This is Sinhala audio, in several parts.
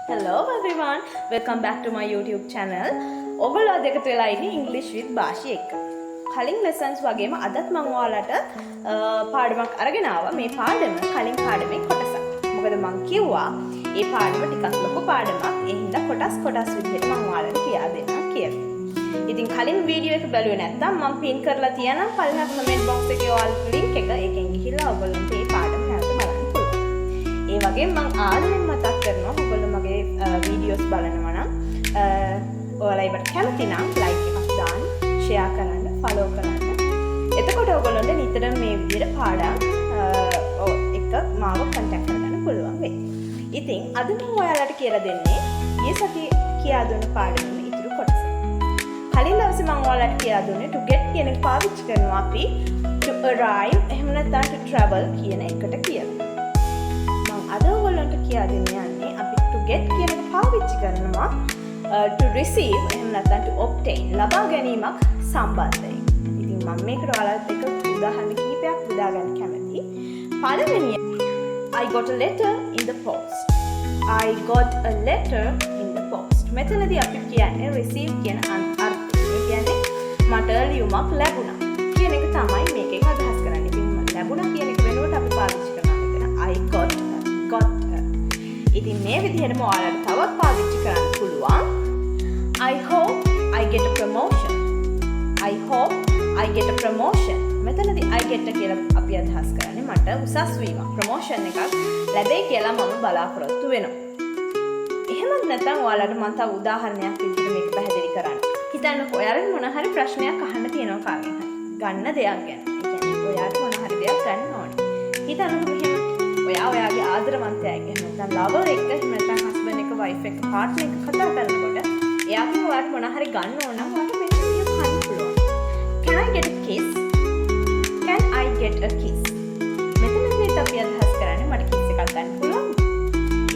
Hello everyone, welcome back to my YouTube channel. ඔගොල්ලෝ අද එකතු වෙලා ඉන්නේ English with Bashi එක්ක. කලින් lessons වගේම අදත් මම ඔයාලට පාඩමක් අරගෙන ආවා. මේ පාඩම කලින් පාඩමේ කොටසක්. මොකද මම කිව්වා මේ පාඩම ටිකක් ලොකු පාඩමක්. ඒ හින්දා කොටස් විදිහට මම ඔයාලට කියා දෙන්නම් කියලා. ඉතින් කලින් වීඩියෝ එක බැලුවේ නැත්නම් මම pin කරලා තියනම් පළවෙනි comment box එකේ ඔයාලට link එක ඒකෙන් ගිහිල්ලා ඔයගොල්ලන්ට මේ පාඩම නැවත බලන්න පුළුවන්. ඒ වගේම මම ආයෙත් මතක් කරනවා ඔයගොල්ලෝ මගේ වීඩියෝස් බලනවා නම් ඔයාලා ඒකට කැමති නම් like එකක් දාන්න, share කරන්න, follow කරන්න. එතකොට ඔයගොල්ලන්ට නිතරම මේ විදිහට පාඩම් එක මාව contact කරගන්න පුළුවන් වෙයි. ඉතින් අද මම ඔයාලට කියලා දෙන්නේ මේ සතියේ කියා දුන්න පාඩමේ ඉතුරු කොටස. කලින් දවසේ මම ඔයාලට කියලා දුන්නේ to get කියන එක පාවිච්චි කරනවා අපි to arrive එහෙම නැත්නම් to travel කියන එකට කියලා. අද ඔයගොල්ලන්ට කියලා දෙන්න යන්නේ අපි to get කියන එක පාවිච්චි කරනවා to receive එහෙම නැත්නම් to obtain ලබා ගැනීමක් සම්බන්ධයෙන්. ඉතින් මම මේකට ඔයාලට එක උදාහරණ කිහිපයක් උදා ගන්න කැමතියි. පළවෙනිය I got a letter in the post. I got a letter in the post. මෙතනදී අපි කියන්නේ receive කියන අර්ථය. ඒ කියන්නේ මට ලියුමක් ලැබුණා කියන එක තමයි මේකෙන් අදහස් කරන්නේ. ඉතින් ලැබුණා කියන එක වෙනුවට අපි පාවිච්චි කරනවා මෙතන I got ඉතින් මේ විදිහටම ඔයාලට තවත් පාවිච්චි කරන්න පුළුවන් I hope I get a promotion. I hope I get a promotion. මෙතනදී I get කියලා අපි අදහස් කරන්නේ මට උසස් වීමක් ප්‍රොමෝෂන් එකක් ලැබෙයි කියලා මම බලාපොරොත්තු වෙනවා. එහෙමත් නැත්නම් ඔයාලට මම තව උදාහරණයක් විදිහට මේක පැහැදිලි කරන්න. හිතන්නකෝ ඔයාලට මොන හරි ප්‍රශ්නයක් අහන්න තියෙනවා කාගෙන් හරි. ගන්න දෙයක් ගැන. ඒ කියන්නේ ඔයාලට මොන හරි දෙයක් ගන්න ඕනේ. හිතන්නකෝ මෙහෙම ඔයාගේ ආදරවන්තයාගේ නැත්නම් ලවර් එක එහෙම නැත්නම් හස්බන්ඩ් එක වයිෆ් එක පාර්ට්නර් එක කතා කරනකොට එයාගෙන් ඔයාලට මොන හරි ගන්න ඕන නම් ඔයාලට මෙන්න මේක ගන්න පුළුවන්. Can I get a kiss? Can I get a kiss? මෙතන මේ අපි අදහස් කරන්නේ මට කිස් එකක් ගන්න පුළුවන්.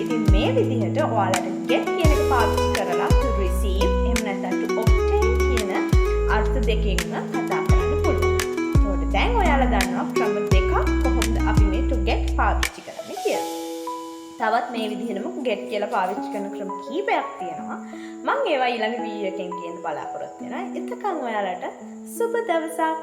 ඉතින් මේ විදිහට ඔයාලට get කියන එක පාවිච්චි කරලා to receive එහෙම නැත්නම් to obtain කියන අර්ථ දෙකකින් කතා කරන්න පුළුවන්. ඒකට දැන් ඔයාලා දන්නවා ක්‍රම දෙකක් කොහොමද අපි මේ to get පාවිච්චි කරන්නේ කියලා. තවත් මේ විදිහටම get කියලා පාවිච්චි කරන ක්‍රම කීපයක් තියෙනවා. මම ඒවා ඊළඟ වීඩියෝ එකෙන් කියන්න බලාපොරොත්තු වෙනවා. එතකන් ඔයාලට සුබ දවසක්.